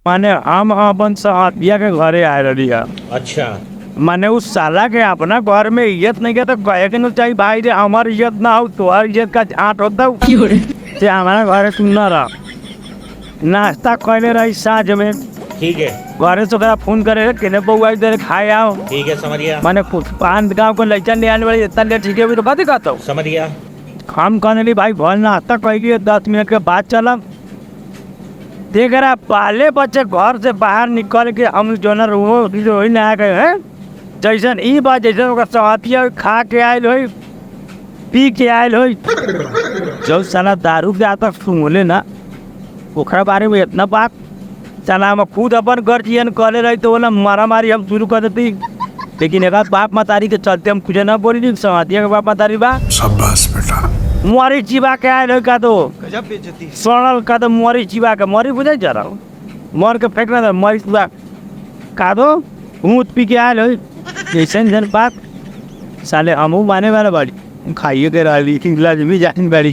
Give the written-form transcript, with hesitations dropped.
माने हम अपन सहतिया के घरे आए रही है। अच्छा। माने उस साला के अपना घर में इज्जत नहीं के तो कहे के नहीं चाहिए भाई रे हमार इज्जत ना हो तुम्हारी इज्जत का आट होता से हमारा घर तुम न रह नाश्ता कहले रही साँझ में ठीक है। घरे से ओकरा फोन करे केने बउआ इधर खाए आओ। ठीक है, समझ गया। माने पान गाँव को लैचा ले आने वाली इतना लेट ठीक है तो कथी कहता हूँ समझ गया। हम कहने ली भाई भल नाश्ता कहिए 10 मिनट के बाद चलम देख रहा पाले बच्चे घर से बाहर निकल के हम जो ना वही ना गए हैं जैसन ई बात जैसे ओकर सहतिया खा के आयल हो पी के आयल हो जो साला दारू के आता सुनले ना ओकरा बारे में इतना बात साला हम खुद अपन गर्जियन करे रही तो बोला मारा मारी हम शुरू कर देती लेकिन एक बाप मतारी के चलते हम कुछ ना बोली सहतिया के बाप मतारी बा शाबाश बेटा मोरी चिबा के आयल हो का तो गजब बेइज्जती। सड़ल का तो मोरी चिबा के मोरी बुझे जा रहा हूँ मर के फेंकना था मोरी चिबा का दो ऊँट पी के आयल हो जैसे जन बात साले हमू माने वाला बाड़ी खाइए के रही भी जान बाड़ी